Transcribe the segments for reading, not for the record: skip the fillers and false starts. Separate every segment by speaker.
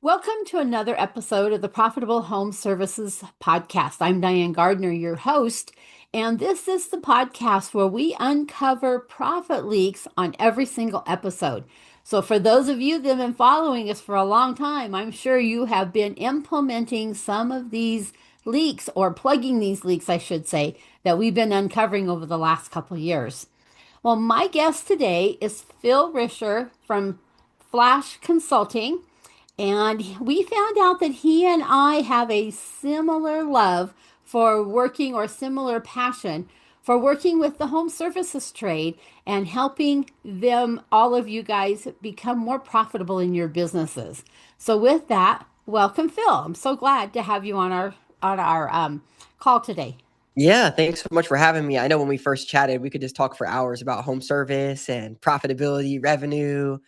Speaker 1: Welcome to another episode of the Profitable Home Services Podcast. I'm Diane Gardner, your host, and this is the podcast where we uncover profit leaks on every single episode. So, for those of you that have been following us for a long time, I'm sure you have been implementing some of these leaks or plugging these leaks, I should say, that we've been uncovering over the last couple of years. Well, my guest today is Phil Risher from Flash Consulting. And we found out that he and I have a similar love for working or similar passion for working with the home services trade and helping them, all of you guys, become more profitable in your businesses. So with that, welcome, Phil. I'm so glad to have you on our call today.
Speaker 2: Yeah, thanks so much for having me. I know when we first chatted, we could just talk for hours about home service and profitability, revenue,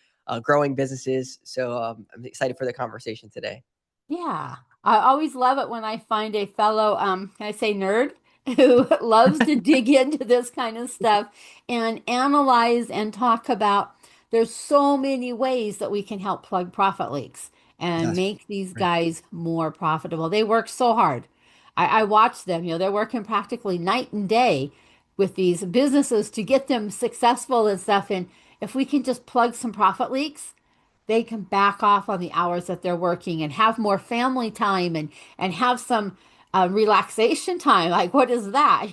Speaker 2: growing businesses. So I'm excited for the conversation today.
Speaker 1: Yeah, I always love it when I find a fellow, can I say nerd, who loves to dig into this kind of stuff and analyze and talk about. There's so many ways that we can help plug profit leaks and
Speaker 2: That's
Speaker 1: make these
Speaker 2: right.
Speaker 1: guys more profitable. They work so hard. I watch them, they're working practically night and day with these businesses to get them successful and stuff. And if we can just plug some profit leaks, they can back off on the hours that they're working and have more family time and have some relaxation time. Like what is that,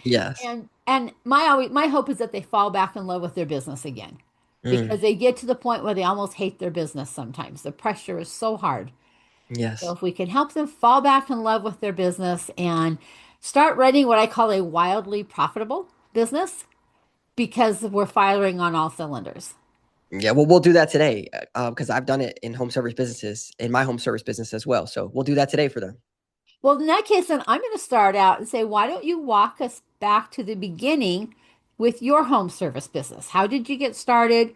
Speaker 2: Yes.
Speaker 1: And my hope is that they fall back in love with their business again, because
Speaker 2: Mm,
Speaker 1: they get to the point where they almost hate their business sometimes. The pressure is so hard. So
Speaker 2: yes.
Speaker 1: if we can help them fall back in love with their business and start running what I call a wildly profitable business, because we're firing on all cylinders.
Speaker 2: Yeah, well, we'll do that today because I've done it in home service businesses, in my home service business as well. So we'll do that today for them.
Speaker 1: Well, in that case, then I'm going to start out and say, why don't you walk us back to the beginning with your home service business? How did you get started?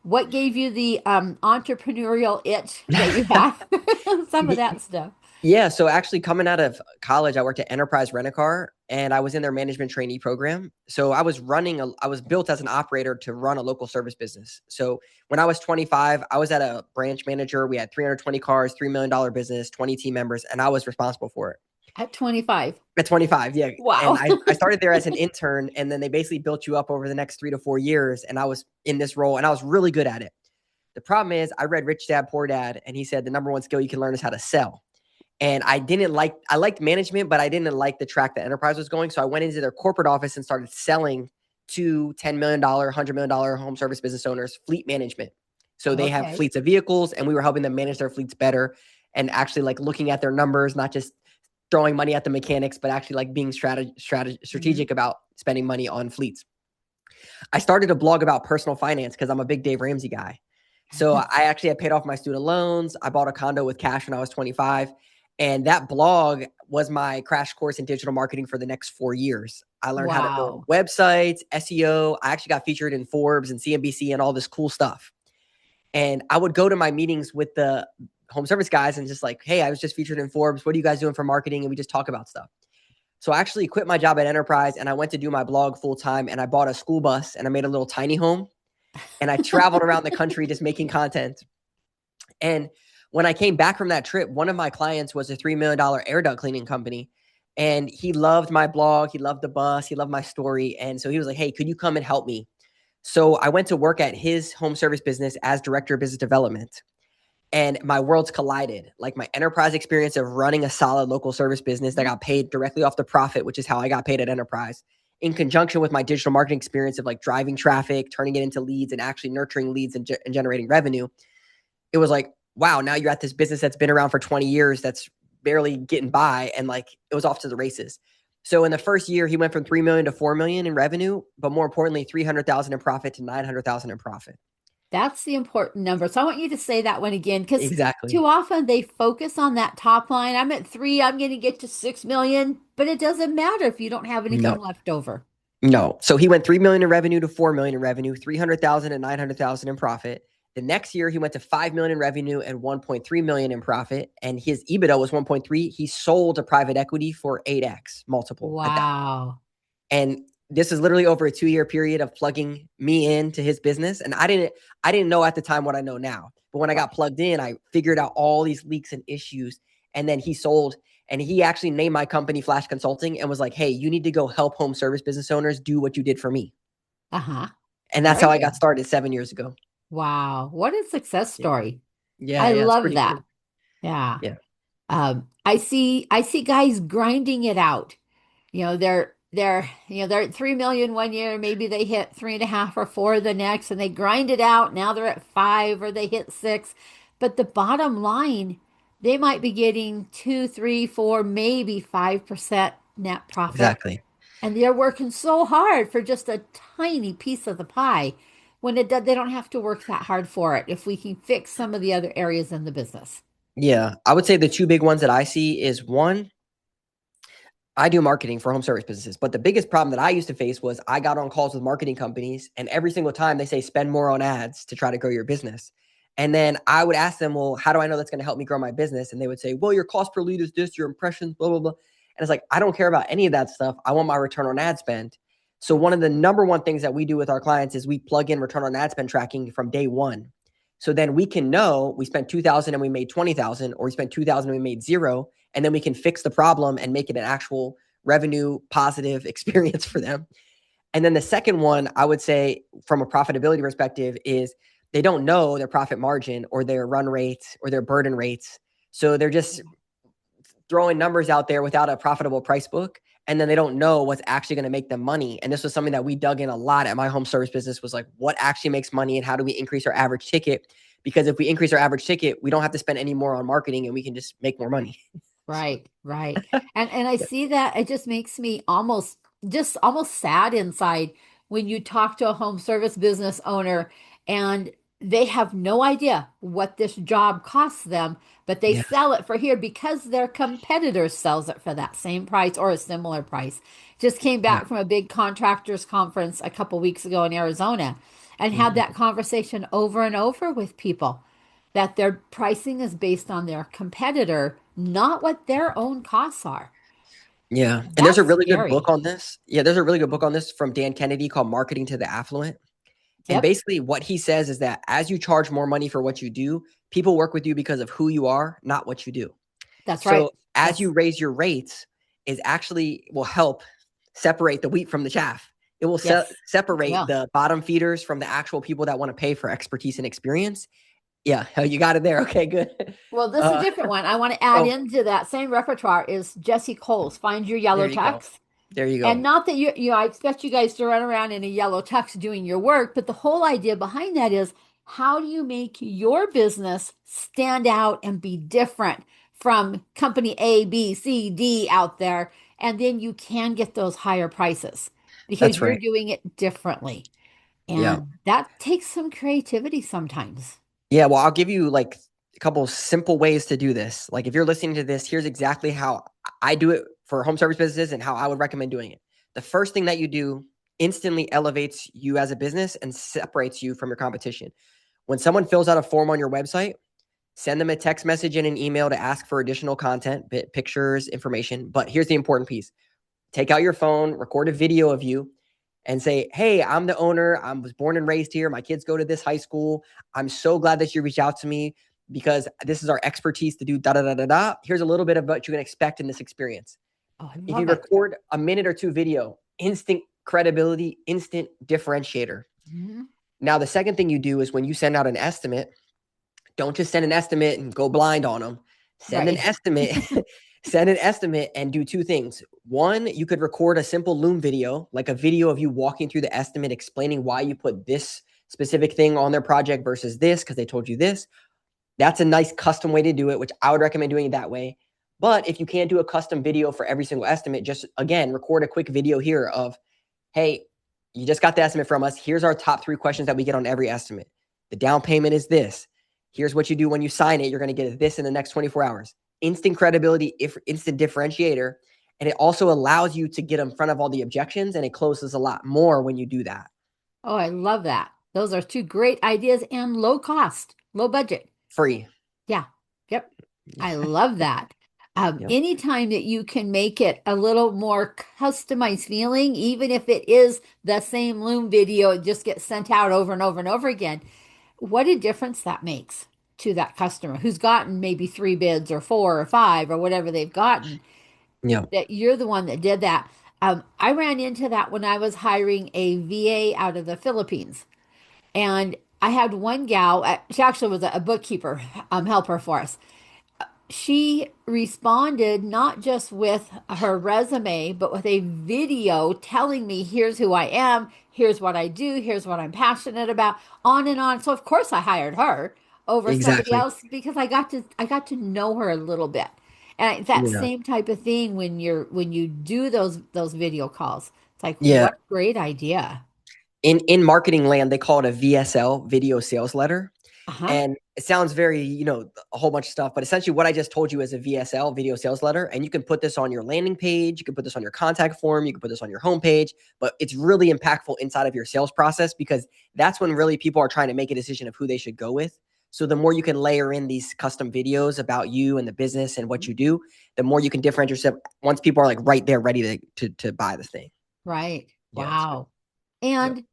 Speaker 1: What gave you the entrepreneurial itch that you have? Some of that stuff.
Speaker 2: Yeah, so actually coming out of college, I worked at Enterprise Rent-A-Car and I was in their management trainee program. So I was built as an operator to run a local service business. So when I was 25, I was at a branch manager. We had 320 cars, $3 million business, 20 team members, and I was responsible for it.
Speaker 1: At 25.
Speaker 2: At 25, yeah. And
Speaker 1: Wow.
Speaker 2: I started there as an intern, and then they basically built you up over the next 3 to 4 years. And I was in this role, and I was really good at it. The problem is, I read Rich Dad Poor Dad, and he said the number one skill you can learn is how to sell. And I liked management, but I didn't like the track that Enterprise was going. So I went into their corporate office and started selling to $10 million, $100 million home service business owners fleet management. So they have
Speaker 1: Okay.
Speaker 2: fleets of vehicles, and we were helping them manage their fleets better and actually like looking at their numbers, not just throwing money at the mechanics, but actually like being
Speaker 1: Hmm.
Speaker 2: strategic about spending money on fleets. I started a blog about personal finance because I'm a big Dave Ramsey guy. So I actually had paid off my student loans. I bought a condo with cash when I was 25. And that blog was my crash course in digital marketing for the next 4 years. I learned how to build
Speaker 1: Wow.
Speaker 2: websites, SEO. I actually got featured in Forbes and CNBC and all this cool stuff. And I would go to my meetings with the home service guys and just like, hey, I was just featured in Forbes. What are you guys doing for marketing? And we just talk about stuff. So I actually quit my job at Enterprise and I went to do my blog full time and I bought a school bus and I made a little tiny home and I traveled around the country just making content. And when I came back from that trip, one of my clients was a $3 million air duct cleaning company. And he loved my blog. He loved the bus. He loved my story. And so he was like, hey, could you come and help me? So I went to work at his home service business as director of business development. And my worlds collided. Like my enterprise experience of running a solid local service business that got paid directly off the profit, which is how I got paid at Enterprise, in conjunction with my digital marketing experience of like driving traffic, turning it into leads, and actually nurturing leads and generating revenue. It was like, wow, now you're at this business that's been around for 20 years that's barely getting by. And like it was off to the races. So in the first year, he went from 3 million to 4 million in revenue, but more importantly, 300,000 in profit to 900,000 in profit.
Speaker 1: That's the important number. So I want you to say that one again, because
Speaker 2: Exactly.
Speaker 1: too often they focus on that top line. I'm at three, I'm going to get to 6 million, but it doesn't matter if you don't have anything
Speaker 2: No,
Speaker 1: left over.
Speaker 2: no. So he went 3 million in revenue to 4 million in revenue, 300,000 and 900,000 in profit. The next year he went to 5 million in revenue and 1.3 million in profit. And his EBITDA was 1.3. He sold to private equity for 8x multiple at that.
Speaker 1: Wow.
Speaker 2: And this is literally over a 2 year period of plugging me into his business. And I didn't know at the time what I know now. But when I got
Speaker 1: Right.
Speaker 2: plugged in, I figured out all these leaks and issues. And then he sold, and he actually named my company Flash Consulting and was like, hey, you need to go help home service business owners do what you did for me.
Speaker 1: Uh-huh.
Speaker 2: And that's
Speaker 1: Very
Speaker 2: how I got
Speaker 1: good.
Speaker 2: started 7 years ago.
Speaker 1: Wow. What a success
Speaker 2: Yeah.
Speaker 1: story.
Speaker 2: Yeah.
Speaker 1: I
Speaker 2: Yeah. It's
Speaker 1: love
Speaker 2: pretty
Speaker 1: that.
Speaker 2: cool.
Speaker 1: Yeah.
Speaker 2: Yeah.
Speaker 1: I see guys grinding it out. They're at 3 million one year, maybe they hit 3.5 or 4 the next, and they grind it out. Now they're at 5 or they hit 6. But the bottom line, they might be getting 2, 3, 4, maybe 5% net profit.
Speaker 2: Exactly.
Speaker 1: And they're working so hard for just a tiny piece of the pie when they don't have to work that hard for it if we can fix some of the other areas in the business.
Speaker 2: Yeah. I would say the two big ones that I see is one, I do marketing for home service businesses, but the biggest problem that I used to face was I got on calls with marketing companies, and every single time they say spend more on ads to try to grow your business. And then I would ask them, well, how do I know that's going to help me grow my business? And they would say, well, your cost per lead is this, your impressions, blah, blah, blah. And it's like, I don't care about any of that stuff. I want my return on ad spend. So one of the number one things that we do with our clients is we plug in return on ad spend tracking from day one. So then we can know we spent 2,000 and we made 20,000, or we spent 2,000 and we made zero, and then we can fix the problem and make it an actual revenue positive experience for them. And then the second one, I would say from a profitability perspective, is they don't know their profit margin or their run rates or their burden rates. So they're just throwing numbers out there without a profitable price book. And then they don't know what's actually going to make them money. And this was something that we dug in a lot at my home service business, was like, what actually makes money and how do we increase our average ticket? Because if we increase our average ticket, we don't have to spend any more on marketing and we can just make more money. So,
Speaker 1: Right, right. And I see that it just makes me almost sad inside when you talk to a home service business owner and they have no idea what this job costs them, but they
Speaker 2: yeah.
Speaker 1: sell it for here because their competitor sells it for that same price or a similar price. Just came
Speaker 2: Yeah.
Speaker 1: back from a big contractors conference a couple weeks ago in Arizona and had
Speaker 2: Mhm.
Speaker 1: that conversation over and over with people that their pricing is based on their competitor, not what their own costs are.
Speaker 2: Yeah. And there's a
Speaker 1: That's
Speaker 2: really good book
Speaker 1: scary.
Speaker 2: on this. Yeah, there's a really good book on this from Dan Kennedy called Marketing to the Affluent. And
Speaker 1: Yep,
Speaker 2: basically what he says is that as you charge more money for what you do, people work with you because of who you are, not what you do.
Speaker 1: that's right.
Speaker 2: So as
Speaker 1: That's
Speaker 2: you raise your rates, is actually will help separate the wheat from the chaff. It will
Speaker 1: yes, it
Speaker 2: separate
Speaker 1: will.
Speaker 2: the bottom feeders from the actual people that want to pay for expertise and experience. Yeah, you got it there. Okay, good.
Speaker 1: Well, this is a
Speaker 2: Uh,
Speaker 1: different one. I want to add
Speaker 2: oh,
Speaker 1: into that same repertoire is Jesse Cole's Find Your
Speaker 2: there
Speaker 1: Yellow
Speaker 2: you go.
Speaker 1: Tux.
Speaker 2: There you
Speaker 1: And
Speaker 2: go.
Speaker 1: not that I expect you guys to run around in a yellow tux doing your work, but the whole idea behind that is how do you make your business stand out and be different from company A, B, C, D out there? And then you can get those higher prices because
Speaker 2: That's
Speaker 1: you're
Speaker 2: right.
Speaker 1: doing it differently.
Speaker 2: Yeah.
Speaker 1: And that takes some creativity sometimes.
Speaker 2: Yeah, well, I'll give you like a couple simple ways to do this. Like if you're listening to this, here's exactly how I do it for home service businesses and how I would recommend doing it. The first thing that you do instantly elevates you as a business and separates you from your competition. When someone fills out a form on your website, send them a text message and an email to ask for additional content, pictures, information. But here's the important piece. Take out your phone, record a video of you, and say, hey, I'm the owner. I was born and raised here. My kids go to this high school. I'm so glad that you reached out to me because this is our expertise to do da da da da da. Here's a little bit of what you can expect in this experience.
Speaker 1: Oh, I
Speaker 2: If you
Speaker 1: love it.
Speaker 2: record a minute or two video, instant credibility, instant differentiator.
Speaker 1: Mhm.
Speaker 2: Now, the second thing you do is when you send out an estimate, don't just send an estimate and go blind on them. Send an
Speaker 1: Right.
Speaker 2: estimate, send an estimate and do two things. One, you could record a simple Loom video, like a video of you walking through the estimate, explaining why you put this specific thing on their project versus this, because they told you this. That's a nice custom way to do it, which I would recommend doing it that way. But if you can't do a custom video for every single estimate, just again, record a quick video here of, hey, you just got the estimate from us. Here's our top 3 questions that we get on every estimate. The down payment is this. Here's what you do when you sign it. You're going to get this in the next 24 hours. Instant credibility, instant differentiator. And it also allows you to get in front of all the objections, and it closes a lot more when you do that.
Speaker 1: Oh, I love that. Those are two great ideas and low cost, low budget.
Speaker 2: Free.
Speaker 1: Yeah. Yep. I love that.
Speaker 2: Yep.
Speaker 1: Anytime that you can make it a little more customized feeling, even if it is the same Loom video, it just gets sent out over and over and over again. What a difference that makes. to that customer who's gotten maybe 3 bids or 4 or 5 or whatever they've gotten,
Speaker 2: Yeah.
Speaker 1: that you're the one that did that. I ran into that when I was hiring a VA out of the Philippines. And I had one gal, she actually was a bookkeeper, helper for us. She responded not just with her resume, but with a video telling me, here's who I am, here's what I do, here's what I'm passionate about, on and on. So of course I hired her over somebody
Speaker 2: Exactly.
Speaker 1: else because I got to know her a little bit. And that
Speaker 2: Yeah.
Speaker 1: same type of thing when you do those video calls, it's like,
Speaker 2: Yeah.
Speaker 1: what a great idea.
Speaker 2: In marketing land, they call it a VSL, video sales letter.
Speaker 1: Uh-huh.
Speaker 2: And it sounds very, a whole bunch of stuff, but essentially what I just told you is a VSL, video sales letter. And you can put this on your landing page. You can put this on your contact form. You can put this on your homepage, but it's really impactful inside of your sales process because that's when really people are trying to make a decision of who they should go with. So the more you can layer in these custom videos about you and the business and what you do, the more you can differentiate yourself once people are like right there ready to buy the thing.
Speaker 1: Right.
Speaker 2: Yeah. It's good.
Speaker 1: Wow.
Speaker 2: Yeah.
Speaker 1: And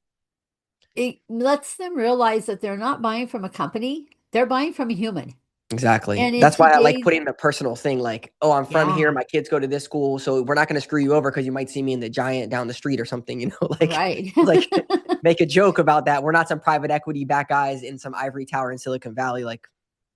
Speaker 1: it lets them realize that they're not buying from a company, they're buying from a human.
Speaker 2: Exactly.
Speaker 1: And in
Speaker 2: That's why I like
Speaker 1: today's,
Speaker 2: putting the personal thing like, oh, I'm from here.
Speaker 1: yeah,
Speaker 2: My kids go to this school. So we're not going to screw you over because you might see me in the Giant down the street or something,
Speaker 1: right.
Speaker 2: like make a joke about that. We're not some private equity back guys in some ivory tower in Silicon Valley. Like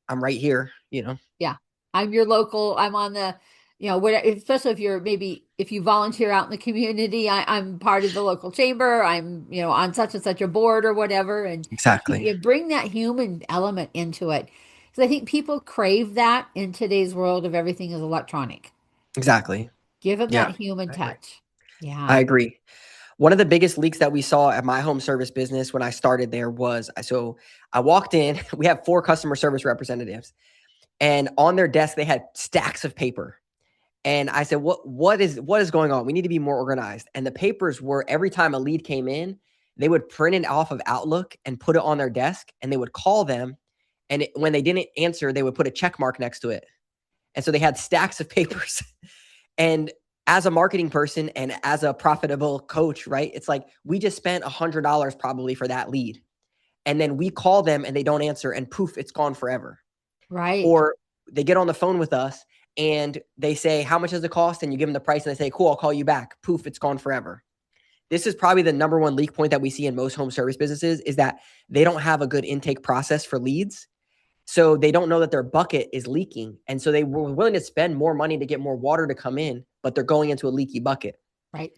Speaker 2: I'm right here.
Speaker 1: Yeah. I'm your local, I'm on the, especially if you're maybe if you volunteer out in the community, I'm part of the local chamber, I'm, on such and such a board or whatever. And
Speaker 2: Exactly.
Speaker 1: you bring that human element into it. Because I think people crave that in today's world of everything is electronic.
Speaker 2: Exactly.
Speaker 1: Give them
Speaker 2: Yeah.
Speaker 1: that human
Speaker 2: I agree.
Speaker 1: touch.
Speaker 2: I
Speaker 1: Yeah.
Speaker 2: agree. One of the biggest leaks that we saw at my home service business when I started there was so I walked in, we have 4 customer service representatives, and on their desk, they had stacks of paper. And I said, what is going on? We need to be more organized. And the papers were every time a lead came in, they would print it off of Outlook and put it on their desk and they would call them. And when they didn't answer, they would put a check mark next to it. And so they had stacks of papers. And as a marketing person and as a profitable coach, right? It's like we just spent $100 probably for that lead. And then we call them and they don't answer and poof, it's gone forever.
Speaker 1: Right.
Speaker 2: Or they get on the phone with us and they say, how much does it cost? And you give them the price and they say, cool, I'll call you back. Poof, it's gone forever. This is probably the number one leak point that we see in most home service businesses is that they don't have a good intake process for leads. So they don't know that their bucket is leaking. And so they were willing to spend more money to get more water to come in, but they're going into a leaky bucket.
Speaker 1: Right.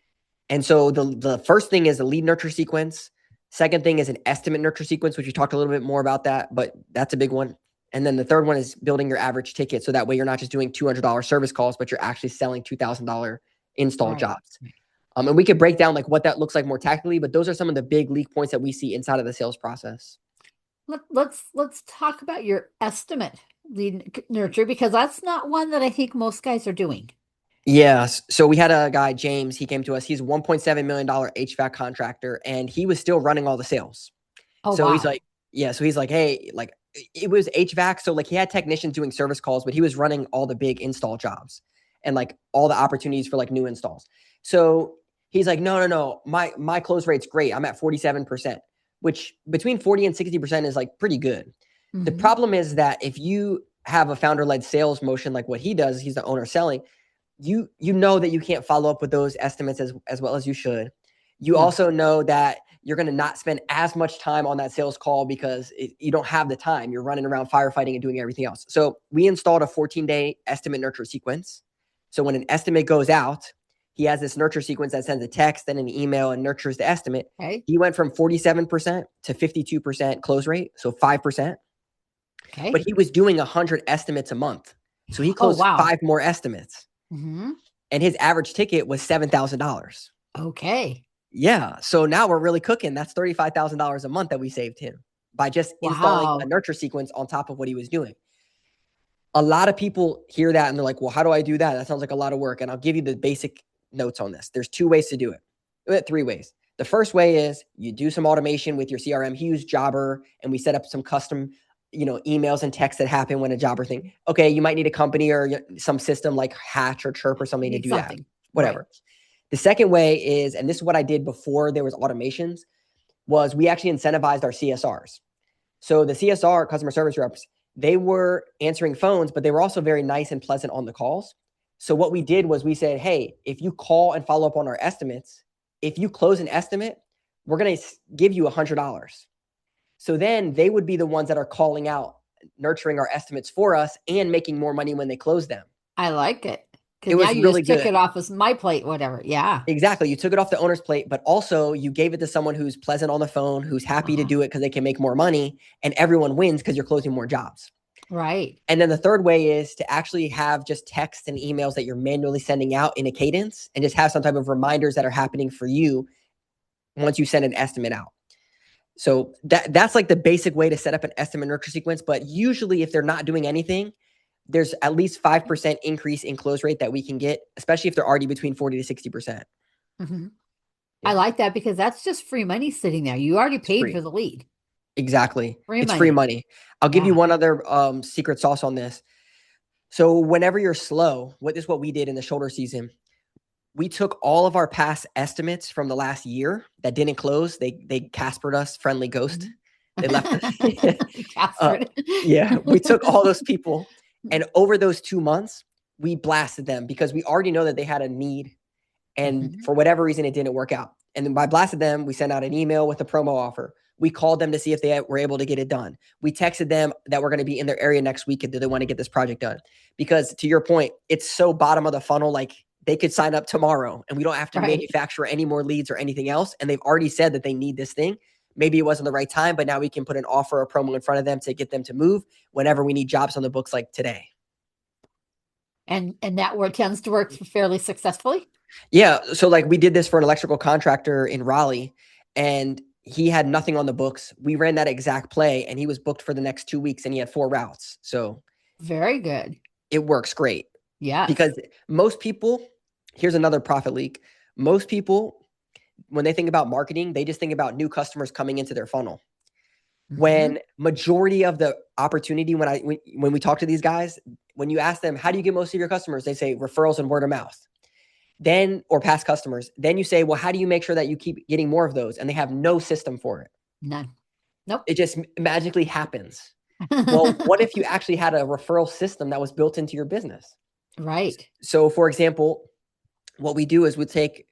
Speaker 2: And so the first thing is a lead nurture sequence. Second thing is an estimate nurture sequence, which we talked a little bit more about that, but that's a big one. And then the third one is building your average ticket. So that way you're not just doing $200 service calls, but you're actually selling $2,000 install
Speaker 1: Right.
Speaker 2: jobs. And we could break down like what that looks like more tactically, but those are some of the big leak points that we see inside of the sales process.
Speaker 1: Let's talk about your estimate lead nurture because that's not one that I think most guys are doing.
Speaker 2: Yes. So we had a guy, James, he came to us. He's a $1.7 million HVAC contractor and he was still running all the sales.
Speaker 1: Oh,
Speaker 2: So he's
Speaker 1: wow.
Speaker 2: like, yeah. So he's like, hey, like it was HVAC. So like he had technicians doing service calls, but he was running all the big install jobs and like all the opportunities for like new installs. So he's like, no. My close rate's great. I'm at 47%, which between 40 and 60% is like pretty good. The
Speaker 1: Hmm.
Speaker 2: problem is that if you have a founder-led sales motion like what he does, he's the owner selling, you know that you can't follow up with those estimates as well as you should. You
Speaker 1: No.
Speaker 2: also know that you're going to not spend as much time on that sales call because you don't have the time. You're running around firefighting and doing everything else. So we installed a 14-day estimate nurture sequence. So when an estimate goes out, he has this nurture sequence that sends a text and an email and nurtures the estimate.
Speaker 1: Okay.
Speaker 2: He went from 47% to 52% close rate, so 5%. But
Speaker 1: Okay.
Speaker 2: he was doing 100 estimates a month. So he
Speaker 1: Oh,
Speaker 2: closed
Speaker 1: wow.
Speaker 2: 5 more estimates.
Speaker 1: Hmm.
Speaker 2: And his average ticket was $7,000.
Speaker 1: Okay.
Speaker 2: Yeah. So now we're really cooking. That's $35,000 a month that we saved him by just installing a
Speaker 1: Wow.
Speaker 2: nurture sequence on top of what he was doing. A lot of people hear that and they're like, well, how do I do that? That sounds like a lot of work. And I'll give you the basic notes on this. There's 2 ways to do it. 3 ways. The first way is you do some automation with your CRM. He used Jobber and we set up some custom, emails and texts that happen when a Jobber thing. Okay, you might need a company or some system like Hatch or Chirp or
Speaker 1: You
Speaker 2: something to
Speaker 1: need
Speaker 2: do that.
Speaker 1: something. Right.
Speaker 2: Whatever. The second way is, and this is what I did before there was automations, was we actually incentivized our CSRs. So the CSR, customer service reps, They were answering phones, but they were also very nice and pleasant on the calls. So what we did was we said, hey, if you call and follow up on our estimates, if you close an estimate, we're going to give you $100. So then they would be the ones that are calling out, nurturing our estimates for us and making more money when they close them.
Speaker 1: I like it.
Speaker 2: It
Speaker 1: Because now
Speaker 2: was
Speaker 1: you
Speaker 2: really
Speaker 1: just took
Speaker 2: good.
Speaker 1: it off as my plate, whatever. Yeah.
Speaker 2: Exactly. You took it off the owner's plate, but also you gave it to someone who's pleasant on the phone, who's happy to
Speaker 1: Uh-huh.
Speaker 2: do it because they can make more money, and everyone wins because you're closing more jobs.
Speaker 1: Right.
Speaker 2: And then the third way is to actually have just text and emails that you're manually sending out in a cadence and just have some type of reminders that are happening for you once you send an estimate out. So that's like the basic way to set up an estimate nurture sequence. But usually if they're not doing anything, there's at least 5% increase in close rate that we can get, especially if they're already between 40 to 60%.
Speaker 1: Hmm. I
Speaker 2: Yeah,
Speaker 1: like that because that's just free money sitting there. You already
Speaker 2: it's
Speaker 1: paid for
Speaker 2: free.
Speaker 1: the lead.
Speaker 2: Exactly.
Speaker 1: Free
Speaker 2: It's free
Speaker 1: money.
Speaker 2: money. I'll give you
Speaker 1: Yeah.
Speaker 2: one other secret sauce on this. So whenever you're slow, what we did in the shoulder season, we took all of our past estimates from the last year that didn't close. They Caspered us, friendly ghost.
Speaker 1: Mhm.
Speaker 2: They left us. uh,
Speaker 1: Casper.
Speaker 2: yeah, we took all those people, and over those 2 months, we blasted them because we already know that they had a need, and
Speaker 1: Mhm.
Speaker 2: for whatever reason, it didn't work out. And then by blasted them, we sent out an email with a promo offer. We called them to see if they were able to get it done. We texted them that we're going to be in their area next week and do they want to get this project done? Because to your point, it's so bottom of the funnel, like they could sign up tomorrow and we don't have to
Speaker 1: Right.
Speaker 2: manufacture any more leads or anything else. And they've already said that they need this thing. Maybe it wasn't the right time, but now we can put an offer or promo in front of them to get them to move whenever we need jobs on the books like today.
Speaker 1: And that word tends to work fairly successfully.
Speaker 2: Yeah. So like we did this for an electrical contractor in Raleigh and he had nothing on the books. We ran that exact play and he was booked for the next 2 weeks and he had 4 routes. So
Speaker 1: Very good.
Speaker 2: it works great
Speaker 1: Yes.
Speaker 2: because most people, here's another profit leak. Most people, when they think about marketing, they just think about new customers coming into their funnel.
Speaker 1: Mhm.
Speaker 2: When majority of the opportunity, when we talk to these guys, when you ask them, how do you get most of your customers? They say referrals and word of mouth. Then, or past customers, then you say, well, how do you make sure that you keep getting more of those? And they have no system for it.
Speaker 1: None. Nope.
Speaker 2: It just magically happens. Well, what if you actually had a referral system that was built into your business?
Speaker 1: Right.
Speaker 2: So, for example, what we do is we take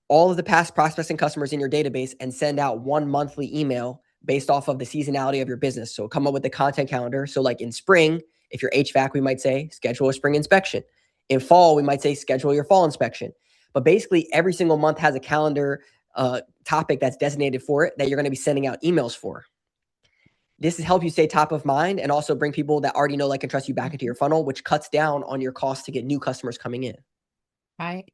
Speaker 2: all of the past prospects and customers in your database and send out one monthly email based off of the seasonality of your business. So, come up with the content calendar. So, like in spring, if you're HVAC, we might say schedule a spring inspection. In fall, we might say schedule your fall inspection. But basically, every single month has a calendar topic that's designated for it that you're going to be sending out emails for. This has helped you stay top of mind and also bring people that already know, like, and trust you back into your
Speaker 1: Mhm.
Speaker 2: funnel, which cuts down on your cost to get new customers coming in.
Speaker 1: Right.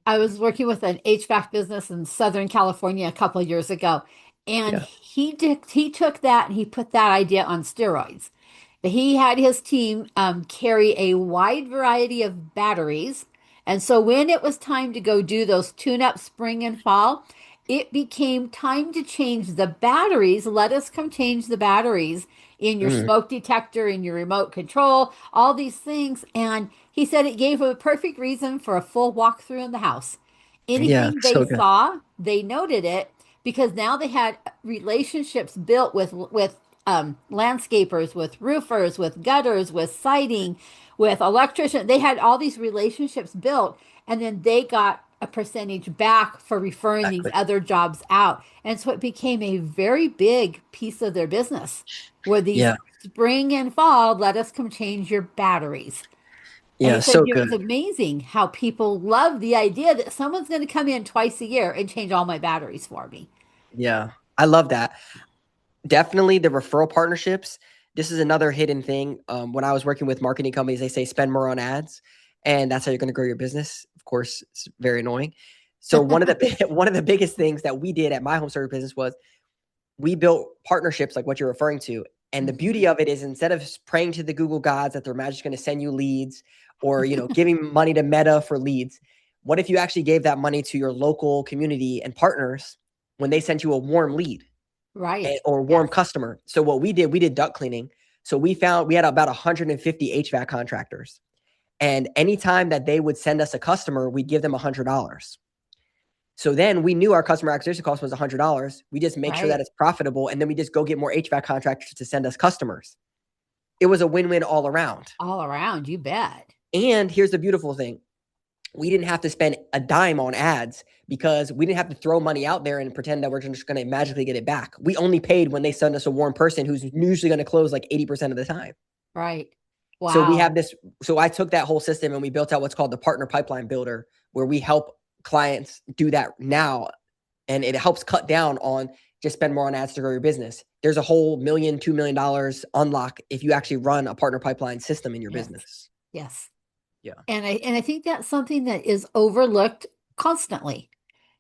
Speaker 1: I was working with an HVAC business in Southern California a couple of years ago, and
Speaker 2: Yeah.
Speaker 1: he took that and he put that idea on steroids. He had his team carry a wide variety of batteries, and so when it was time to go do those tune-up spring and fall, it became time to change the batteries. Let us come change the batteries in your
Speaker 2: Mm,
Speaker 1: smoke detector, in your remote control, all these things. And he said it gave a perfect reason for a full walkthrough in the house.
Speaker 2: yeah.
Speaker 1: Anything they
Speaker 2: So good.
Speaker 1: saw, they noted it because now they had relationships built with landscapers, with roofers, with gutters, with siding, with electricians. They had all these relationships built, and then they got a percentage back for referring these
Speaker 2: Exactly.
Speaker 1: other jobs out. And so it became a very big piece of their business where these
Speaker 2: Yeah.
Speaker 1: spring and fall, let us come change your batteries. And he
Speaker 2: Yeah.
Speaker 1: said
Speaker 2: So
Speaker 1: it was
Speaker 2: good.
Speaker 1: amazing how people love the idea that someone's going to come in twice a year and change all my batteries for me.
Speaker 2: Yeah. I love that. Definitely the referral partnerships. This is another hidden thing. When I was working with marketing companies, they say spend more on ads, and that's how you're going to grow your business. Of course, it's very annoying. So one of the biggest things that we did at my home service business was we built partnerships like what you're referring to. And the
Speaker 1: Mhm.
Speaker 2: beauty of it is instead of praying to the Google gods that they're magically going to send you leads or giving money to Meta for leads, what if you actually gave that money to your local community and partners when they sent you a warm lead?
Speaker 1: Right.
Speaker 2: Or warm
Speaker 1: Yes.
Speaker 2: customer. So what we did duct cleaning. So we had about 150 HVAC contractors. And anytime that they would send us a customer, we'd give them $100. So then we knew our customer acquisition cost was $100. We just make sure that
Speaker 1: Right.
Speaker 2: it's profitable. And then we just go get more HVAC contractors to send us customers. It was a win-win all around.
Speaker 1: All around, you bet.
Speaker 2: And here's the beautiful thing. We didn't have to spend a dime on ads because we didn't have to throw money out there and pretend that we're just going to magically get it back. We only paid when they send us a warm person who's usually going to close like 80% of the time.
Speaker 1: Right.
Speaker 2: So we
Speaker 1: Wow.
Speaker 2: have this. So I took that whole system and we built out what's called the partner pipeline builder, where we help clients do that now. And it helps cut down on just spend more on ads to grow your business. There's a whole $1 million, $2 million unlock if you actually run a partner pipeline system in your
Speaker 1: Yes.
Speaker 2: business.
Speaker 1: Yes.
Speaker 2: Yeah.
Speaker 1: And I think that's something that is overlooked constantly.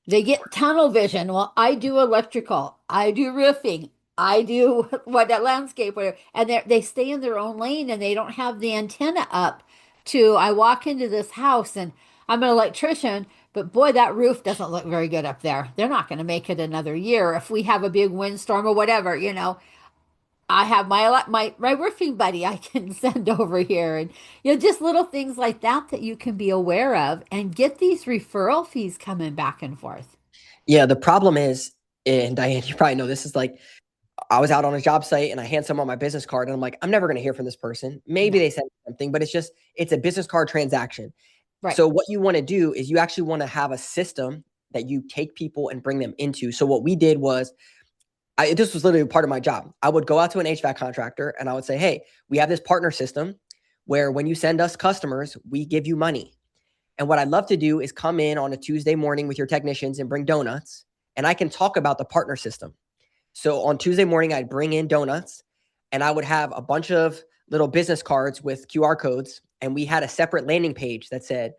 Speaker 1: They get tunnel vision. Well, I do electrical, I do roofing, I do what that landscape, whatever, and they stay in their own lane and they don't have the antenna up to. I walk into this house and I'm an electrician, but boy, that roof doesn't look very good up there. They're not going to make it another year if we have a big windstorm or whatever. I have my roofing buddy I can send over here, and just little things like that that you can be aware of and get these referral fees coming back and forth.
Speaker 2: Yeah. The problem is, and Diane, you probably know this, is like I was out on a job site and I hand someone my business card and I'm like, I'm never going to hear from this person. Maybe
Speaker 1: No,
Speaker 2: they sent something, but it's a business card transaction.
Speaker 1: right.
Speaker 2: So what you want to do is you actually want to have a system that you take people and bring them into. So what we did was, this was literally part of my job. I would go out to an HVAC contractor and I would say, hey, we have this partner system where when you send us customers, we give you money. And what I'd love to do is come in on a Tuesday morning with your technicians and bring donuts. And I can talk about the partner system. So on Tuesday morning, I'd bring in donuts and I would have a bunch of little business cards with QR codes. And we had a separate landing page that said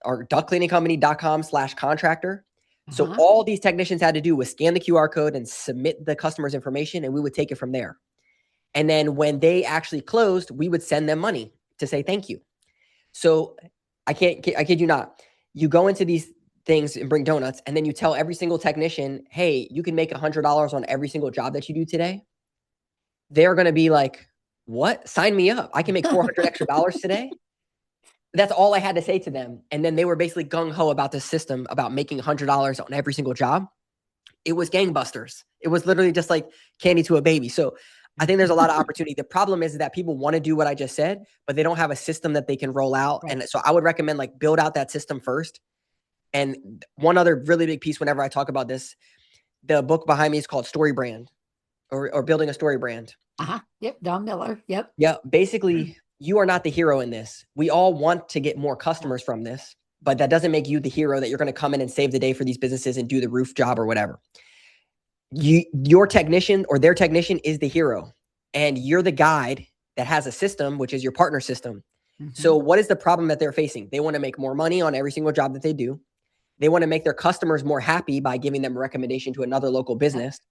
Speaker 2: our ductcleaningcompany.com/contractor. So
Speaker 1: Uh-huh.
Speaker 2: all these technicians had to do was scan the QR code and submit the customer's information, and we would take it from there. And then when they actually closed, we would send them money to say thank you. So I kid you not. You go into these things and bring donuts, and then you tell every single technician, hey, you can make $100 on every single job that you do today. They're going to be like, what? Sign me up. I can make 400 extra dollars today. That's all I had to say to them. And then they were basically gung ho about this system about making $100 on every single job. It was gangbusters. It was literally just like candy to a baby. So I think there's a lot of opportunity. The problem is that people want to do what I just said, but they don't have a system that they can roll out.
Speaker 1: Right.
Speaker 2: And so I would recommend like build out that system first. And one other really big piece whenever I talk about this, the book behind me is called Story Brand or Building a Story Brand.
Speaker 1: Uh-huh. Yep. Don Miller. Yep.
Speaker 2: Yeah. Basically, you are not the hero in this. We all want to get more customers from this, but that doesn't make you the hero that you're going to come in and save the day for these businesses and do the roof job or whatever. Your technician or their technician is the hero, and you're the guide that has a system, which is your partner system.
Speaker 1: Mm-hmm.
Speaker 2: So what is the problem that they're facing? They want to make more money on every single job that they do. They want to make their customers more happy by giving them a recommendation to another local business.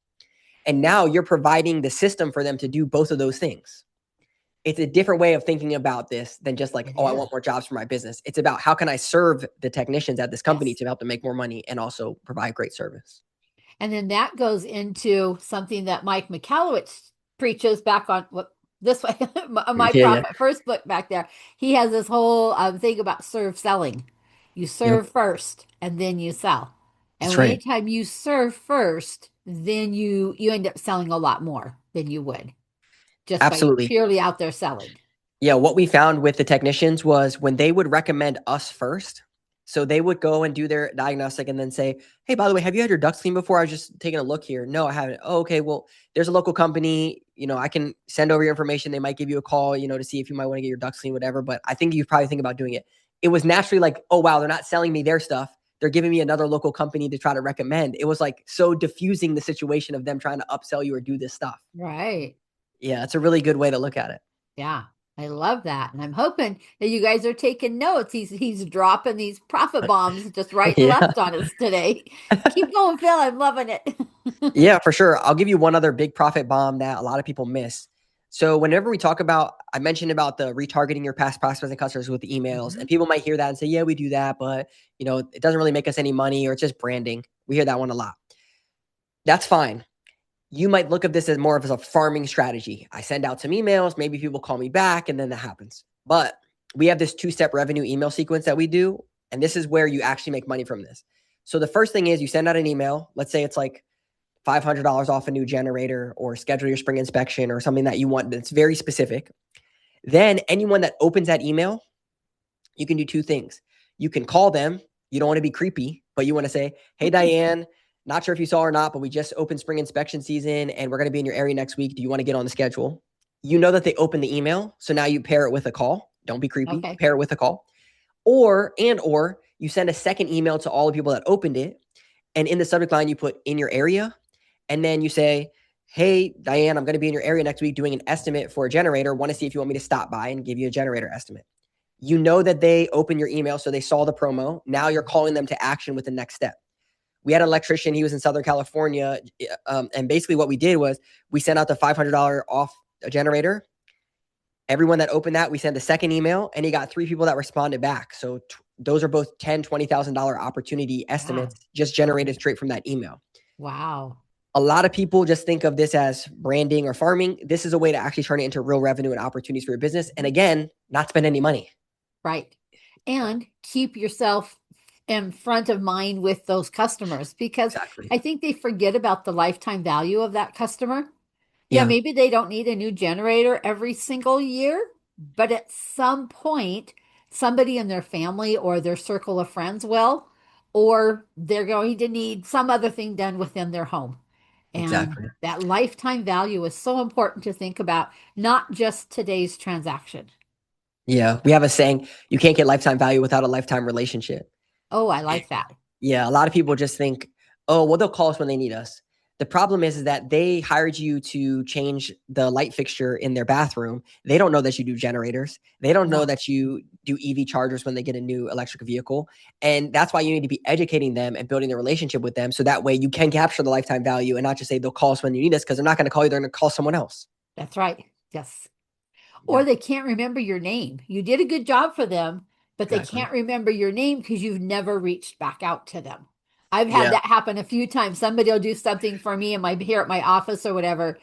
Speaker 2: And now you're providing the system for them to do both of those things. It's a different way of thinking about this than just like, I want more jobs for my business. It's about how can I serve the technicians at this company to help them make more money and also provide great service.
Speaker 1: And then that goes into something that Mike Michalowicz preaches back on this way, my
Speaker 2: Yeah.
Speaker 1: profit first book back there. He has this whole thing about serve selling. You
Speaker 2: Yep.
Speaker 1: serve first and then you sell. And
Speaker 2: That's right.
Speaker 1: anytime you serve first, then you end up selling a lot more than you would just by
Speaker 2: Absolutely.
Speaker 1: purely out there selling.
Speaker 2: Yeah. What we found with the technicians was when they would recommend us first. So they would go and do their diagnostic and then say, hey, by the way, have you had your ducts cleaned before? I was just taking a look here. No, I haven't. Oh, okay. Well, there's a local company, I can send over your information. They might give you a call, to see if you might want to get your ducts cleaned, whatever. But I think you probably think about doing it. It was naturally like, oh, wow, they're not selling me their stuff. They're giving me another local company to try to recommend. It was like so diffusing the situation of them trying to upsell you or do this stuff.
Speaker 1: Right.
Speaker 2: Yeah. It's a really good way to look at it.
Speaker 1: Yeah. I love that. And I'm hoping that you guys are taking notes. He's dropping these profit bombs just right and
Speaker 2: Yeah.
Speaker 1: left on us today. Keep going, Phil. I'm loving it.
Speaker 2: Yeah, for sure. I'll give you one other big profit bomb that a lot of people miss. So whenever we talk about, I mentioned about the retargeting your past prospects and customers with emails, and people might hear that and say, yeah, we do that, but it doesn't really make us any money or it's just branding. We hear that one a lot. That's fine. You might look at this as more of a farming strategy. I send out some emails, maybe people call me back, and then that happens. But we have this 2-step revenue email sequence that we do, and this is where you actually make money from this. So the first thing is you send out an email. Let's say it's like $500 off a new generator or schedule your spring inspection or something that you want that's very specific. Then anyone that opens that email, you can do two things. You can call them. You don't want to be creepy, but you want to say, hey, Diane, not sure if you saw or not, but we just opened spring inspection season and we're going to be in your area next week. Do you want to get on the schedule? You know that they opened the email. So now you pair it with a call. Don't be creepy.
Speaker 1: Okay.
Speaker 2: Pair it with a call. Or you send a second email to all the people that opened it. And in the subject line, you put in your area. And then you say, hey, Diane, I'm going to be in your area next week doing an estimate for a generator. Want to see if you want me to stop by and give you a generator estimate. You know that they opened your email, so they saw the promo. Now you're calling them to action with the next step. We had an electrician. He was in Southern California. And basically what we did was we sent out the $500 off a generator. Everyone that opened that, we sent a second email, and he got 3 people that responded back. So those are both $10,000, $20,000 opportunity estimates just generated straight from that email.
Speaker 1: Wow.
Speaker 2: A lot of people just think of this as branding or farming. This is a way to actually turn it into real revenue and opportunities for your business. And again, not spend any money.
Speaker 1: Right. And keep yourself in front of mind with those customers, because
Speaker 2: Exactly.
Speaker 1: I think they forget about the lifetime value of that customer. Yeah,
Speaker 2: Yeah,
Speaker 1: maybe they don't need a new generator every single year, but at some point, somebody in their family or their circle of friends will, or they're going to need some other thing done within their home. And
Speaker 2: exactly.
Speaker 1: that lifetime value is so important to think about, not just today's transaction.
Speaker 2: Yeah. We have a saying, you can't get lifetime value without a lifetime relationship.
Speaker 1: Oh, I like that.
Speaker 2: Yeah. A lot of people just think, oh, well, they'll call us when they need us. The problem is that they hired you to change the light fixture in their bathroom. They don't know that you do generators. They don't know
Speaker 1: No,
Speaker 2: that you do EV chargers when they get a new electric vehicle. And that's why you need to be educating them and building the relationship with them. So that way you can capture the lifetime value and not just say they'll call us when you need us, because they're not going to call you. They're going to call someone else.
Speaker 1: that's right. Yes. Or
Speaker 2: Yeah,
Speaker 1: they can't remember your name. You did a good job for them, but they
Speaker 2: exactly.
Speaker 1: can't remember your name because you've never reached back out to them. I've had
Speaker 2: Yeah.
Speaker 1: that happen a few times. Somebody will do something for me in my here at my office or whatever,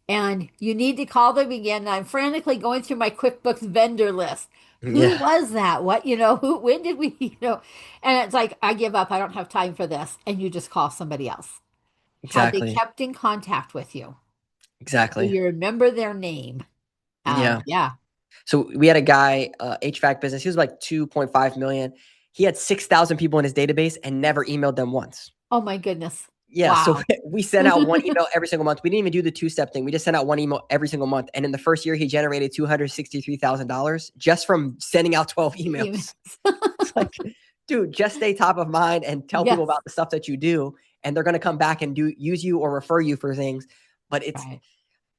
Speaker 1: and you need to call them again. And I'm frantically going through my QuickBooks vendor list. Who
Speaker 2: Yeah,
Speaker 1: was that? What, who, when did we, and it's like, I give up. I don't have time for this. And you just call somebody else. Had they
Speaker 2: exactly.
Speaker 1: kept in contact with you? Do
Speaker 2: Exactly.
Speaker 1: you remember their name?
Speaker 2: Yeah.
Speaker 1: Yeah.
Speaker 2: So we had a guy, HVAC business. He was like 2.5 million. He had 6,000 people in his database and never emailed them once.
Speaker 1: Oh my goodness.
Speaker 2: Yeah. So
Speaker 1: Wow.
Speaker 2: we sent out one email every single month. We didn't even do the two-step thing. We just sent out one email every single month. And in the first year, he generated $263,000 just from sending out 12 emails.
Speaker 1: Emails.
Speaker 2: It's like, dude, just stay top of mind and tell people
Speaker 1: Yes.
Speaker 2: about the stuff that you do. And they're going to come back and use you or refer you for things. But it's
Speaker 1: Right.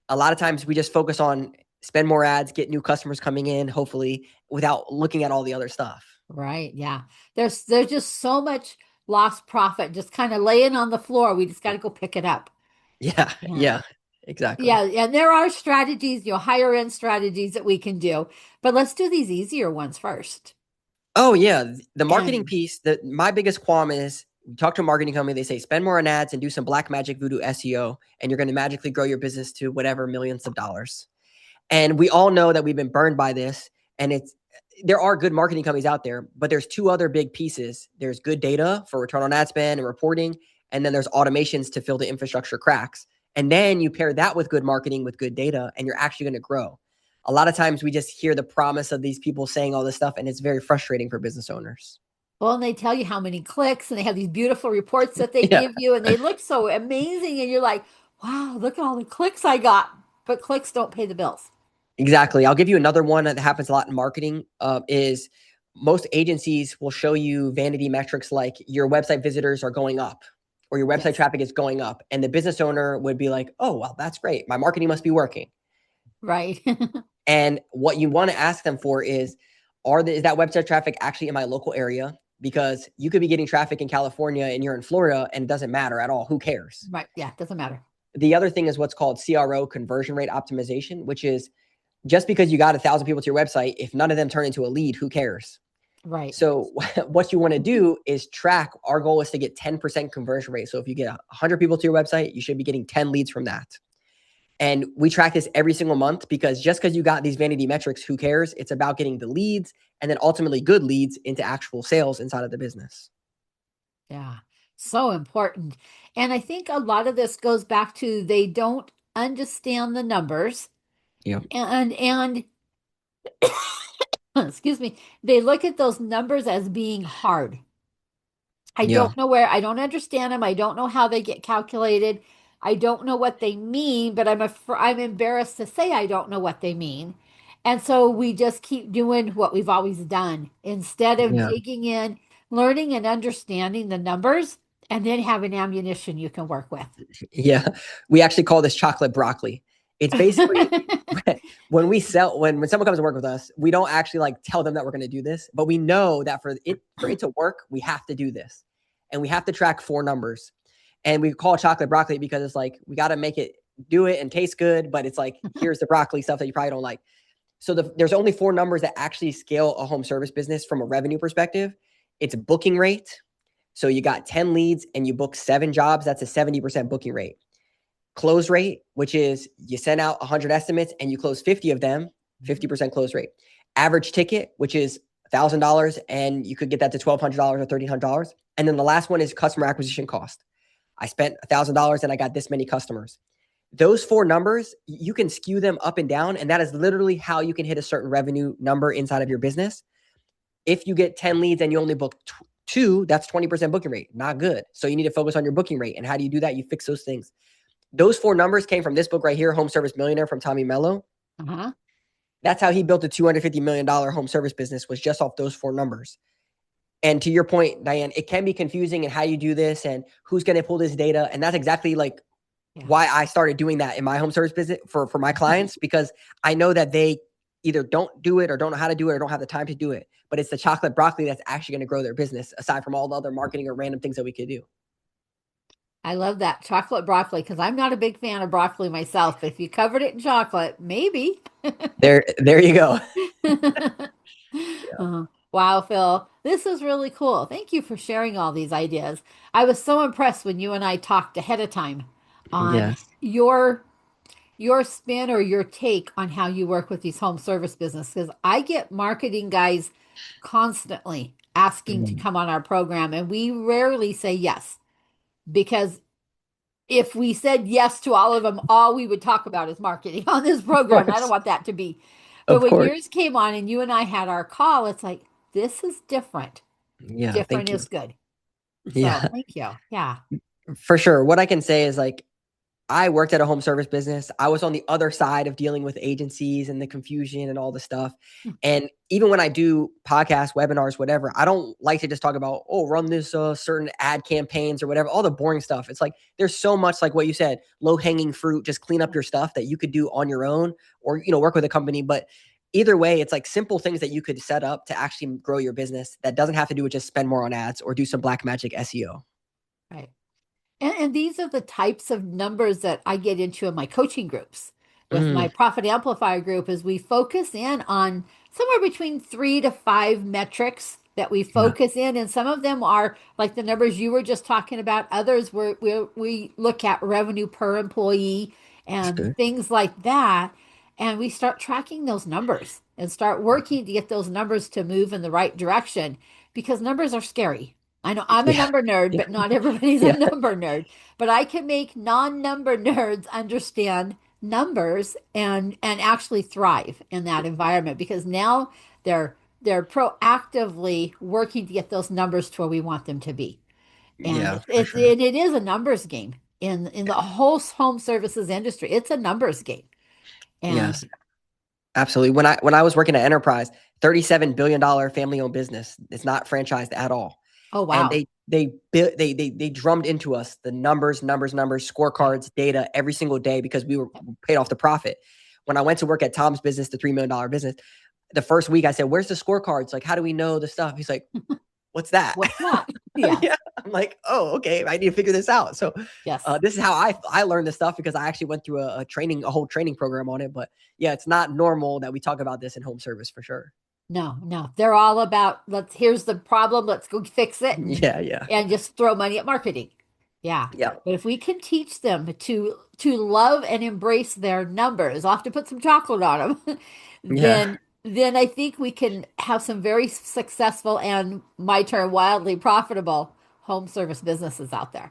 Speaker 2: a lot of times we just focus on spend more ads, get new customers coming in, hopefully, without looking at all the other stuff.
Speaker 1: Right. Yeah. There's just so much lost profit just kind of laying on the floor. We just got to go pick it up.
Speaker 2: Yeah,
Speaker 1: Yeah.
Speaker 2: yeah, exactly.
Speaker 1: Yeah. And there are strategies, higher end strategies that we can do, but let's do these easier ones first.
Speaker 2: Oh yeah, the marketing
Speaker 1: And
Speaker 2: piece. My biggest qualm is we talk to a marketing company. They say spend more on ads and do some black magic voodoo SEO, and you're going to magically grow your business to whatever millions of dollars. And we all know that we've been burned by this. And there are good marketing companies out there, but there's two other big pieces. There's good data for return on ad spend and reporting, and then there's automations to fill the infrastructure cracks. And then you pair that with good marketing with good data, and you're actually going to grow. A lot of times we just hear the promise of these people saying all this stuff, and it's very frustrating for business owners.
Speaker 1: well, and they tell you how many clicks, and they have these beautiful reports that they
Speaker 2: Yeah,
Speaker 1: give you, and they look so amazing. And you're like, wow, look at all the clicks I got. But clicks don't pay the bills.
Speaker 2: exactly. I'll give you another one that happens a lot in marketing. Is most agencies will show you vanity metrics like your website visitors are going up or your website
Speaker 1: Yes.
Speaker 2: traffic is going up. And the business owner would be like, oh, well, that's great. My marketing must be working.
Speaker 1: Right.
Speaker 2: And what you want to ask them for is, is that website traffic actually in my local area? Because you could be getting traffic in California and you're in Florida and it doesn't matter at all. Who cares?
Speaker 1: Right. Yeah. Doesn't matter.
Speaker 2: The other thing is what's called CRO, conversion rate optimization, which is just because you got 1,000 people to your website, if none of them turn into a lead, who cares?
Speaker 1: Right.
Speaker 2: So what you want to do is track. Our goal is to get 10% conversion rate. So if you get 100 people to your website, you should be getting 10 leads from that. And we track this every single month because just because you got these vanity metrics, who cares? It's about getting the leads and then ultimately good leads into actual sales inside of the business.
Speaker 1: Yeah. So important. And I think a lot of this goes back to they don't understand the numbers
Speaker 2: Yeah.
Speaker 1: and excuse me, they look at those numbers as being hard. I
Speaker 2: Yeah.
Speaker 1: don't know where, I don't understand them. I don't know how they get calculated. I don't know what they mean, but I'm embarrassed to say I don't know what they mean. And so we just keep doing what we've always done instead of
Speaker 2: Yeah.
Speaker 1: digging in, learning and understanding the numbers, and then having ammunition you can work with.
Speaker 2: Yeah. We actually call this chocolate broccoli. It's basically when someone comes to work with us, we don't actually like tell them that we're going to do this, but we know that for it to work, we have to do this. And we have to track four numbers. And we call it chocolate broccoli because it's like we got to make it do it and taste good, but it's like here's the broccoli stuff that you probably don't like. So there's only four numbers that actually scale a home service business from a revenue perspective. It's booking rate. So you got 10 leads and you book 7 jobs. That's a 70% booking rate. Close rate, which is you send out 100 estimates and you close 50 of them, 50% close rate. Average ticket, which is $1,000, and you could get that to $1,200 or $1,300. And then the last one is customer acquisition cost. I spent $1,000 and I got this many customers. Those four numbers, you can skew them up and down. And that is literally how you can hit a certain revenue number inside of your business. If you get 10 leads and you only book two, that's 20% booking rate. Not good. So you need to focus on your booking rate. And how do you do that? You fix those things. Those four numbers came from this book right here, Home Service Millionaire from Tommy Mello.
Speaker 1: Uh-huh.
Speaker 2: That's how he built a $250 million home service business, was just off those four numbers. And to your point, Diane, it can be confusing in how you do this and who's going to pull this data. And that's exactly like
Speaker 1: Yeah.
Speaker 2: why I started doing that in my home service business for my clients, because I know that they either don't do it or don't know how to do it or don't have the time to do it. But it's the chocolate broccoli that's actually going to grow their business, aside from all the other marketing or random things that we could do.
Speaker 1: I love that chocolate broccoli because I'm not a big fan of broccoli myself. But if you covered it in chocolate, maybe.
Speaker 2: There you go.
Speaker 1: Wow, Phil, this is really cool. Thank you for sharing all these ideas. I was so impressed when you and I talked ahead of time on
Speaker 2: Yes.
Speaker 1: your spin or your take on how you work with these home service businesses. Because I get marketing guys constantly asking to
Speaker 2: Mm,
Speaker 1: come on our program, and we rarely say yes because if we said yes to all of them, all we would talk about is marketing on this
Speaker 2: of
Speaker 1: program. I don't
Speaker 2: course.
Speaker 1: want that to be. But
Speaker 2: Of
Speaker 1: when
Speaker 2: course.
Speaker 1: yours came on and you and I had our call, it's like, this is different.
Speaker 2: Yeah.
Speaker 1: Different
Speaker 2: Thank you.
Speaker 1: is good. So
Speaker 2: Yeah.
Speaker 1: thank you. Yeah.
Speaker 2: For sure. What I can say is like I worked at a home service business. I was on the other side of dealing with agencies and the confusion and all the stuff. And even when I do podcasts, webinars, whatever, I don't like to just talk about, oh, run this certain ad campaigns or whatever, all the boring stuff. It's like there's so much, like what you said, low hanging fruit, just clean up your stuff that you could do on your own or, work with a company. But either way, it's like simple things that you could set up to actually grow your business that doesn't have to do with just spend more on ads or do some black magic SEO.
Speaker 1: Right. And these are the types of numbers that I get into in my coaching groups with
Speaker 2: Mm,
Speaker 1: my profit amplifier group is we focus in on somewhere between 3 to 5 metrics that we
Speaker 2: yeah,
Speaker 1: focus in. And some of them are like the numbers you were just talking about. Others we look at revenue per employee
Speaker 2: that's
Speaker 1: and
Speaker 2: good.
Speaker 1: things like that. And we start tracking those numbers and start working to get those numbers to move in the right direction because numbers are scary. I know I'm a
Speaker 2: Yeah.
Speaker 1: number nerd,
Speaker 2: Yeah.
Speaker 1: but not everybody's a
Speaker 2: Yeah.
Speaker 1: number nerd. But I can make non-number nerds understand numbers and actually thrive in that environment because now they're proactively working to get those numbers to where we want them to be. And
Speaker 2: Yeah, for sure.
Speaker 1: it is a numbers game in the whole home services industry. It's a numbers game.
Speaker 2: Yes,
Speaker 1: And
Speaker 2: absolutely. When I was working at Enterprise, $37 billion family owned business. It's not franchised at all.
Speaker 1: oh
Speaker 2: And
Speaker 1: wow.
Speaker 2: they drummed into us the numbers,
Speaker 1: Right.
Speaker 2: scorecards, data every single day because we were paid off the profit. When I went to work at Tom's business, the $3 million business, the first week I said, "Where's the scorecards? Like, how do we know the stuff?" He's like, "What's that?"
Speaker 1: What's that? Yes.
Speaker 2: Yeah, I'm like, "Oh, okay. I need to figure this out." So,
Speaker 1: Yes.
Speaker 2: this is how I learned this stuff because I actually went through a whole training program on it. But yeah, it's not normal that we talk about this in home service for sure.
Speaker 1: No, no. They're all about here's the problem, let's go fix it
Speaker 2: Yeah, yeah,
Speaker 1: and just throw money at marketing. Yeah.
Speaker 2: yeah,
Speaker 1: But if we can teach them to love and embrace their numbers, I'll have to put some chocolate on them,
Speaker 2: yeah,
Speaker 1: then I think we can have some very successful and my term wildly profitable home service businesses out there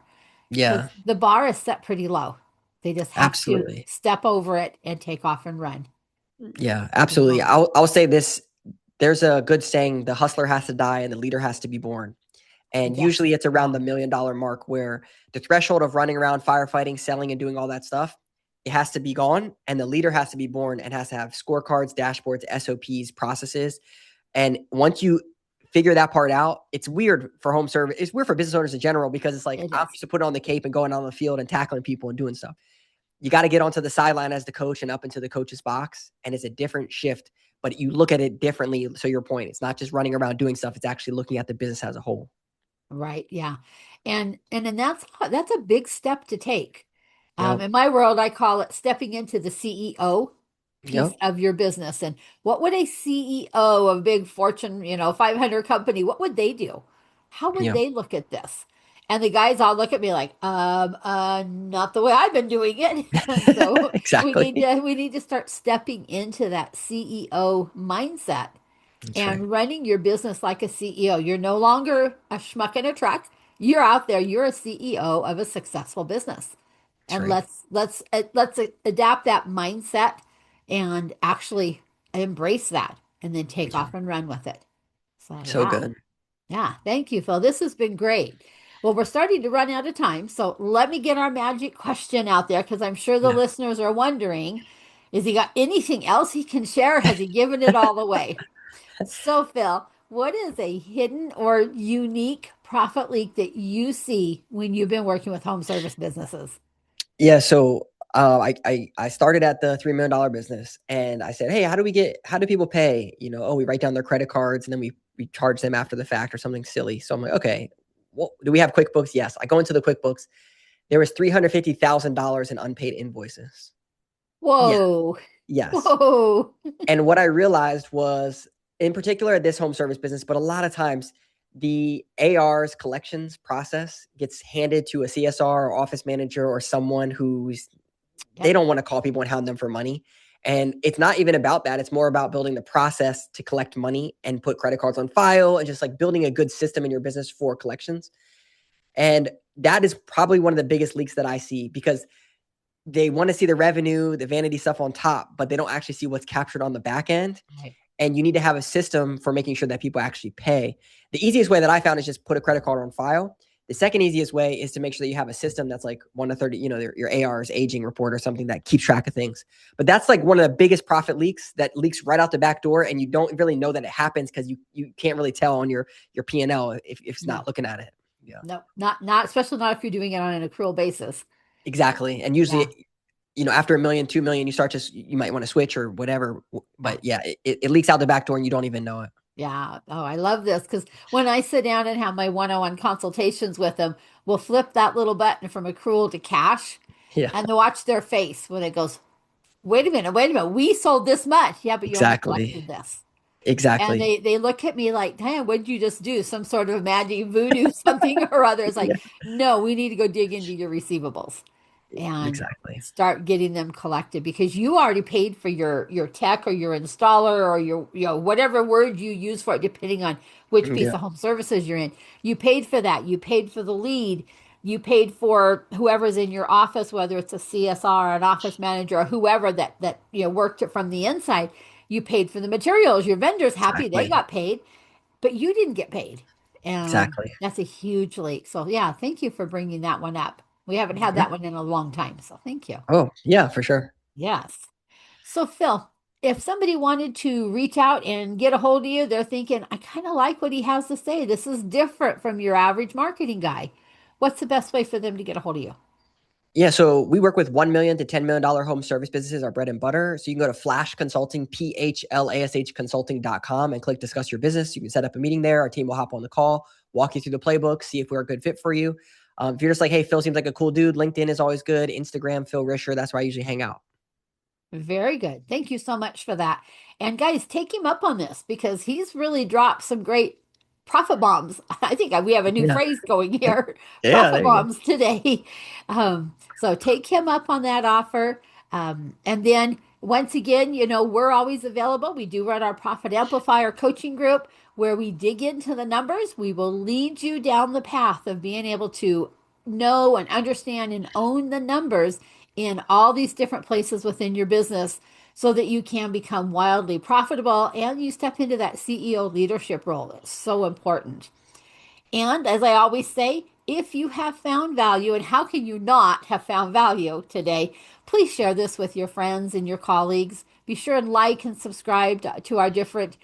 Speaker 2: Yeah,
Speaker 1: because the bar is set pretty low. They just have to
Speaker 2: absolutely.
Speaker 1: step over it and take off and run.
Speaker 2: Yeah, absolutely.
Speaker 1: Yeah.
Speaker 2: I'll say this. There's a good saying, the hustler has to die and the leader has to be born. And
Speaker 1: Yes.
Speaker 2: usually it's around
Speaker 1: Yeah.
Speaker 2: the $1 million mark where the threshold of running around firefighting, selling, and doing all that stuff, it has to be gone. And the leader has to be born and has to have scorecards, dashboards, SOPs, processes. And once you figure that part out, it's weird for home service. It's weird for business owners in general because it's like
Speaker 1: It
Speaker 2: I'm
Speaker 1: is.
Speaker 2: used to putting on the cape and going on the field and tackling people and doing stuff. You got to get onto the sideline as the coach and up into the coach's box. And it's a different shift, but you look at it differently. So your point, it's not just running around doing stuff. It's actually looking at the business as a whole.
Speaker 1: Right. Yeah. And then that's a big step to take.
Speaker 2: Yep.
Speaker 1: In my world, I call it stepping into the CEO piece
Speaker 2: Yep.
Speaker 1: of your business. And what would a CEO of a big Fortune, 500 company, what would they do? How would
Speaker 2: Yep.
Speaker 1: they look at this? And the guys all look at me like, not the way I've been doing it. And so
Speaker 2: Exactly.
Speaker 1: we need to start stepping into that CEO mindset
Speaker 2: That's right.
Speaker 1: and running your business like a CEO. You're no longer a schmuck in a truck. You're out there. You're a CEO of a successful business.
Speaker 2: That's
Speaker 1: And
Speaker 2: right.
Speaker 1: let's adapt that mindset and actually embrace that and then take
Speaker 2: Yeah.
Speaker 1: off and run with it. So
Speaker 2: So
Speaker 1: yeah.
Speaker 2: good.
Speaker 1: Yeah, thank you, Phil. This has been great. Well, we're starting to run out of time, so let me get our magic question out there because I'm sure the
Speaker 2: Yeah.
Speaker 1: listeners are wondering, is he got anything else he can share? Has he given it all away? So, Phil, what is a hidden or unique profit leak that you see when you've been working with home service businesses?
Speaker 2: Yeah. So I started at the $3 million business and I said, hey, how do people pay? Oh, we write down their credit cards and then we charge them after the fact or something silly. So I'm like, okay, well, do we have QuickBooks? Yes. I go into the QuickBooks. There was $350,000 in unpaid invoices. Yeah.
Speaker 1: Whoa,
Speaker 2: Yes.
Speaker 1: whoa.
Speaker 2: And what I realized was, in particular at this home service business, but a lot of times the AR's collections process gets handed to a CSR or office manager or someone who's they
Speaker 1: Yep,
Speaker 2: don't want to call people and hound them for money. And it's not even about that. It's more about building the process to collect money and put credit cards on file and just like building a good system in your business for collections. And that is probably one of the biggest leaks that I see because they want to see the revenue, the vanity stuff on top, but they don't actually see what's captured on the back end.
Speaker 1: right.
Speaker 2: And you need to have a system for making sure that people actually pay. The easiest way that I found is just put a credit card on file. The second easiest way is to make sure that you have a system that's like 1 to 30, your AR's aging report or something that keeps track of things. But that's like one of the biggest profit leaks that leaks right out the back door. And you don't really know that it happens because you can't really tell on your P&L if it's
Speaker 1: No,
Speaker 2: not looking at it. Yeah,
Speaker 1: no, not especially not if you're doing it on an accrual basis.
Speaker 2: exactly. And
Speaker 1: Yeah,
Speaker 2: usually, after a million, 2 million, you might want to switch or whatever.
Speaker 1: yeah.
Speaker 2: But yeah, it leaks out the back door and you don't even know it.
Speaker 1: Yeah. Oh, I love this because when I sit down and have my one-on-one consultations with them, we'll flip that little button from accrual to cash
Speaker 2: Yeah,
Speaker 1: and to watch their face when it goes, wait a minute, we sold this much. Yeah, but you only
Speaker 2: exactly.
Speaker 1: collected this. And
Speaker 2: Exactly.
Speaker 1: they look at me like, damn, what did you just do? Some sort of magic voodoo, something or other. It's like,
Speaker 2: Yeah,
Speaker 1: no, we need to go dig into your receivables and
Speaker 2: exactly.
Speaker 1: start getting them collected because you already paid for your tech or your installer or your whatever word you use for it depending on which piece
Speaker 2: Yeah,
Speaker 1: of home services you're in. You paid for that. You paid for the lead. You paid for whoever's in your office, whether it's a CSR, an office manager, or whoever that worked it from the inside. You paid for the materials. Your vendor's happy they
Speaker 2: exactly.
Speaker 1: got paid, but you didn't get paid. And
Speaker 2: Exactly.
Speaker 1: that's a huge leak. So, yeah, thank you for bringing that one up. We haven't had
Speaker 2: Yeah.
Speaker 1: that one in a long time. So, thank you.
Speaker 2: Oh, yeah, for sure.
Speaker 1: Yes. So, Phil, if somebody wanted to reach out and get a hold of you, they're thinking, I kind of like what he has to say. This is different from your average marketing guy. What's the best way for them to get a hold of you?
Speaker 2: Yeah, so we work with 1 million to $10 million home service businesses, our bread and butter. So you can go to Flash Consulting, PHLASH consulting.com and click discuss your business. You can set up a meeting there. Our team will hop on the call, walk you through the playbook, see if we're a good fit for you. If you're just like, hey, Phil seems like a cool dude, LinkedIn is always good. Instagram, Phil Risher, that's where I usually hang out.
Speaker 1: Very good. Thank you so much for that. And guys, take him up on this because he's really dropped some great profit bombs. I think we have a new
Speaker 2: Yeah.
Speaker 1: phrase going here,
Speaker 2: Yeah,
Speaker 1: profit
Speaker 2: there you go.
Speaker 1: bombs today. So take him up on that offer. And then Once again, we're always available. We do run our Profit Amplifier coaching group where we dig into the numbers. We will lead you down the path of being able to know and understand and own the numbers in all these different places within your business so that you can become wildly profitable and you step into that CEO leadership role. It's so important. And as I always say, if you have found value, and how can you not have found value today, please share this with your friends and your colleagues. Be sure and like and subscribe to our different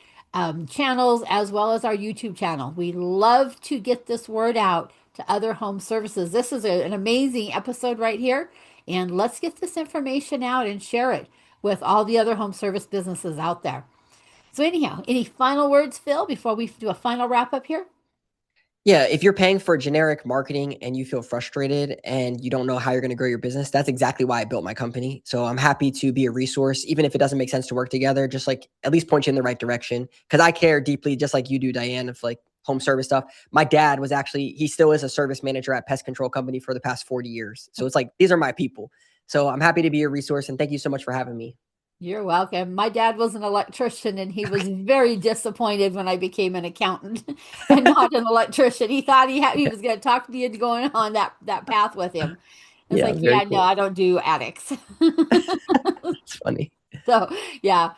Speaker 1: channels as well as our YouTube channel. We love to get this word out to other home services. This is an amazing episode right here. And let's get this information out and share it with all the other home service businesses out there. So, anyhow, any final words, Phil, before we do a final wrap up here?
Speaker 2: Yeah, if you're paying for generic marketing and you feel frustrated and you don't know how you're going to grow your business, that's exactly why I built my company. So I'm happy to be a resource, even if it doesn't make sense to work together, just like at least point you in the right direction. Because I care deeply, just like you do, Diane, of like home service stuff. My dad was actually, he still is a service manager at pest control company for the past 40 years. So it's like, these are my people. So I'm happy to be a resource and thank you so much for having me.
Speaker 1: You're welcome. My dad was an electrician and he was very disappointed when I became an accountant and not an electrician. He thought he was going to talk me into going on that path with him. It's
Speaker 2: Yeah,
Speaker 1: like,
Speaker 2: very
Speaker 1: yeah, no,
Speaker 2: cool.
Speaker 1: I don't do attics.
Speaker 2: It's funny.
Speaker 1: So, yeah,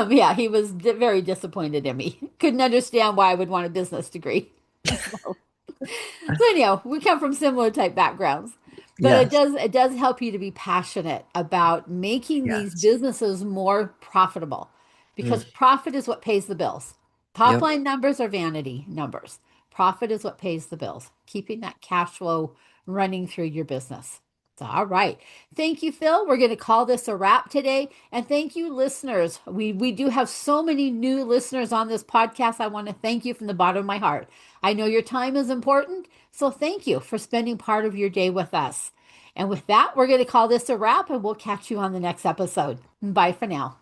Speaker 1: yeah, he was very disappointed in me. Couldn't understand why I would want a business degree. So, so anyhow, we come from similar type backgrounds, but it
Speaker 2: Yes.
Speaker 1: does help you to be passionate about making these
Speaker 2: Yes.
Speaker 1: businesses more profitable
Speaker 2: Mm,
Speaker 1: because profit is what pays the bills. Top
Speaker 2: yep.
Speaker 1: line numbers are vanity numbers. Profit is what pays the bills, keeping that cash flow running through your business. So, all right. Thank you, Phil. We're going to call this a wrap today. And thank you, listeners. We do have so many new listeners on this podcast. I want to thank you from the bottom of my heart. I know your time is important, so thank you for spending part of your day with us. And with that, we're going to call this a wrap and we'll catch you on the next episode. Bye for now.